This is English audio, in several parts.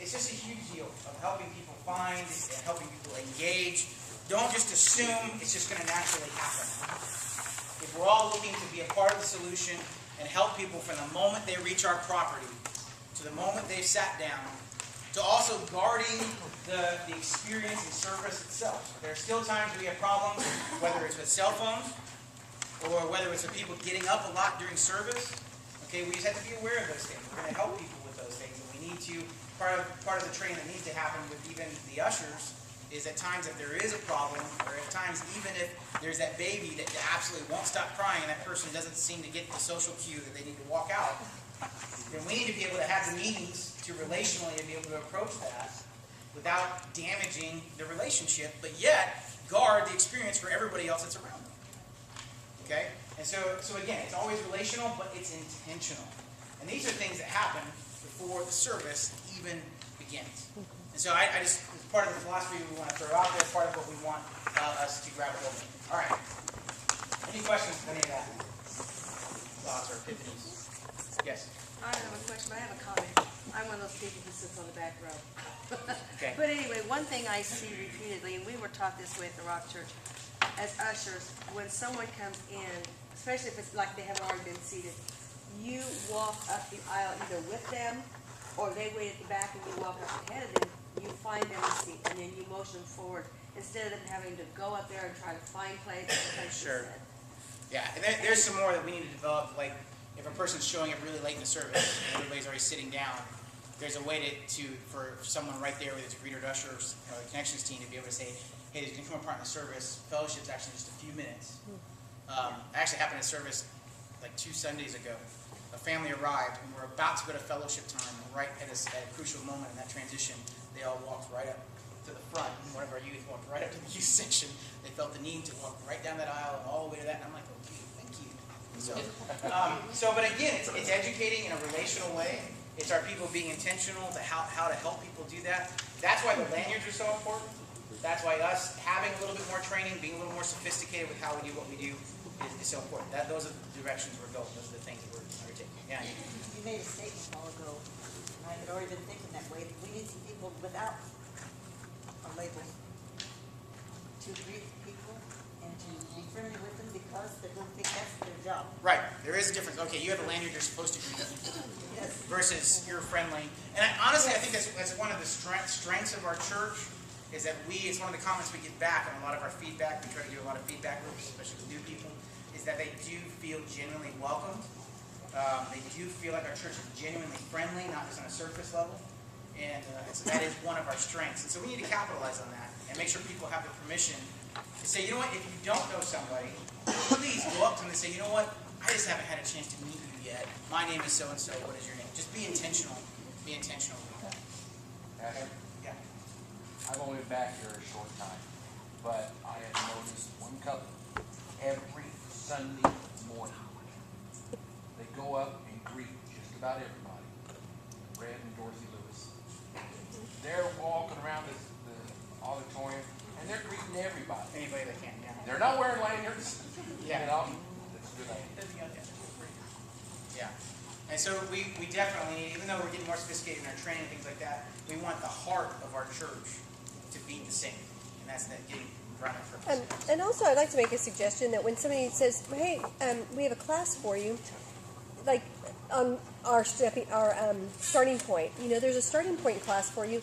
It's just a huge deal of helping people find and helping people engage. Don't just assume it's just going to naturally happen. If we're all looking to be a part of the solution and help people from the moment they reach our property to the moment they've sat down, to also guarding the experience and service itself. There are still times we have problems, whether it's with cell phones or whether it's with people getting up a lot during service. Okay, we just have to be aware of those things. We're going to help people with those things, and we need to. Part of the training that needs to happen with even the ushers is at times if there is a problem, or at times even if there's that baby that absolutely won't stop crying and that person doesn't seem to get the social cue that they need to walk out, then we need to be able to have the meetings to relationally be able to approach that without damaging the relationship, but yet guard the experience for everybody else that's around them. Okay? And so again, it's always relational, but it's intentional. And these are things that happen before the service even begins. And so I just, it's part of the philosophy we want to throw out there, part of what we want us to grab hold of. All right. Any questions on any of that? Thoughts or epiphanies? Yes? I don't have a question, but I have a comment. I'm one of those people who sits on the back row. Okay. But anyway, one thing I see repeatedly, and we were taught this way at the Rock Church, as ushers, when someone comes in, especially if it's like they haven't already been seated, you walk up the aisle either with them, or they wait at the back and you walk up ahead of them, you find them a seat, and then you motion them forward, instead of them having to go up there and try to find places. Sure. Yeah, and there's some more that we need to develop, like if a person's showing up really late in the service and everybody's already sitting down, there's a way for someone right there with his greeter ushers or the connections team to be able to say, hey, there's going to come a part in the service. Fellowship's actually just a few minutes. Actually happened in service like 2 Sundays ago. A family arrived and we're about to go to fellowship time, and right at a crucial moment in that transition, they all walked right up to the front. And one of our youth walked right up to the youth section. They felt the need to walk right down that aisle and all the way to that, and I'm like, okay, thank you. But again, it's educating in a relational way. It's our people being intentional to how to help people do that. That's why the lanyards are so important. That's why us having a little bit more training, being a little more sophisticated with how we do what we do is so important. Those are the directions we're going. Those are the things that we're undertaking. Yeah. You made a statement a while ago, and I had already been thinking that way. We need some people without a label to greet people and to be friendly with them because they don't think that's their job. Right. There is a difference. Okay, you have a lanyard, you're supposed to greet them. Yes. Versus you're friendly. And honestly, I think that's one of the strengths of our church is that it's one of the comments we get back on a lot of our feedback. We try to do a lot of feedback groups, especially with new people, is that they do feel genuinely welcomed. They do feel like our church is genuinely friendly, not just on a surface level. And so that is one of our strengths. And so we need to capitalize on that and make sure people have the permission to say, you know what, if you don't know somebody, please go up to them and say, you know what, I just haven't had a chance to meet you yet. My name is so-and-so. What is your name? Just be intentional. Be intentional with that. Pastor, Yeah. I've only been back here a short time, but I have noticed one couple every Sunday morning. They go up and greet just about everybody. Red and Dorothy Lewis. They're walking around the auditorium and they're greeting everybody. Anybody that can, yeah. They're not wearing lanyards. Yeah. You know, that's a good idea. Yeah. And so we definitely, even though we're getting more sophisticated in our training and things like that, we want the heart of our church to be the same. And that's that getting right on purpose. And also, I'd like to make a suggestion that when somebody says, hey, we have a class for you, like on our starting point, there's a starting point class for you.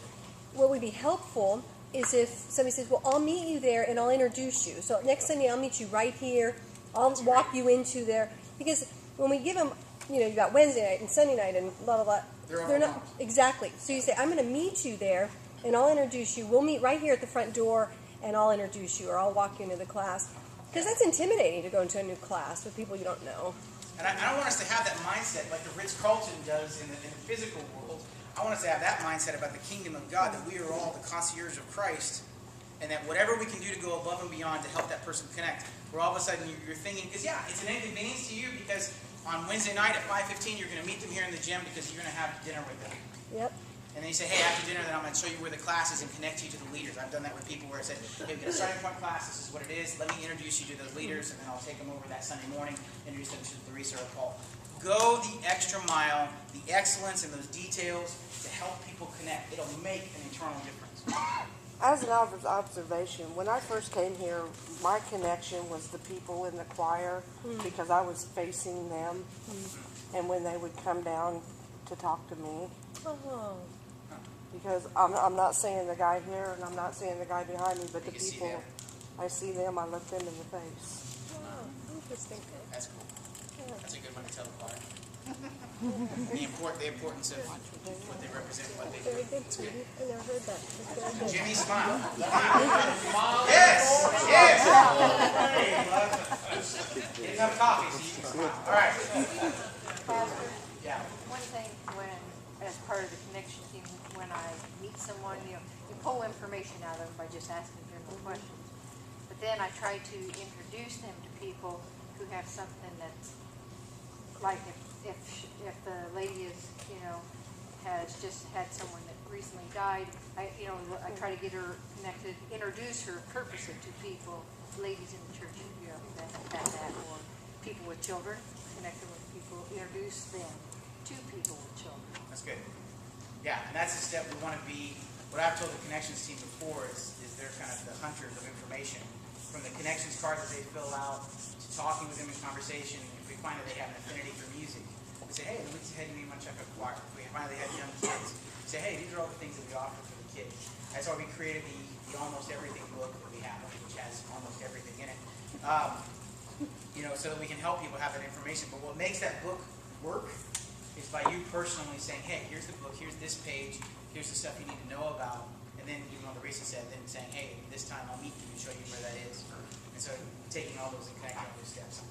What would be helpful is if somebody says, well, I'll meet you there and I'll introduce you. So next Sunday, I'll meet you right here. I'll walk you into there. Because when we give them, you got Wednesday night and Sunday night and blah, blah, blah. They're not, exactly. So you say, I'm going to meet you there and I'll introduce you. We'll meet right here at the front door and I'll introduce you or I'll walk you into the class. Because that's intimidating to go into a new class with people you don't know. And I don't want us to have that mindset like the Ritz-Carlton does in the physical world. I want us to have that mindset about the kingdom of God, that we are all the concierge of Christ, and that whatever we can do to go above and beyond to help that person connect, where all of a sudden you're thinking, because it's an inconvenience to you because on Wednesday night at 5:15 you're going to meet them here in the gym because you're going to have dinner with them. Yep. And then you say, hey, after dinner, then I'm going to show you where the class is and connect you to the leaders. I've done that with people where I said, hey, we've got a starting point class. This is what it is. Let me introduce you to those leaders, and then I'll take them over that Sunday morning, introduce them to Larissa or Paul. Go the extra mile, the excellence in those details to help people connect. It'll make an internal difference. As an observation, when I first came here, my connection was the people in the choir because I was facing them, and when they would come down to talk to me, because I'm not seeing the guy here and I'm not seeing the guy behind me, but the You see people, them. I see them, I look them in the face. Interesting. That's cool. That's a good one to tell the choir. The importance of what they represent, what they Very do. good, Judy. I never heard that. That's very good. Jimmy, smile. Yes! Yes! Get enough coffee so you can smile. All right. Pastor, Yeah. one thing when, as part of the connection team, when I meet someone, you pull information out of them by just asking general questions. But then I try to introduce them to people who have something that's, like if the lady is, has just had someone that recently died, I try to get her connected, introduce her, purpose it to people, ladies in the church, that have that, or people with children, connected with people, introduce them to people with children. That's good. Yeah, and that's the step we want to be. What I've told the connections team before is they're kind of the hunters of information. From the connections card that they fill out to talking with them in conversation, if we find that they have an affinity for music, we say, hey, we say, hey, do you want to check out choir? If we find they have young kids, we say, hey, these are all the things that we offer for the kids. That's why we created the Almost Everything book that we have, which has almost everything in it. So that we can help people have that information. But what makes that book work is by you personally saying, hey, here's the book, here's this page, here's the stuff you need to know about. And then, even though Larissa said, then saying, hey, this time I'll meet you and show you where that is. And so taking all those and connecting all those steps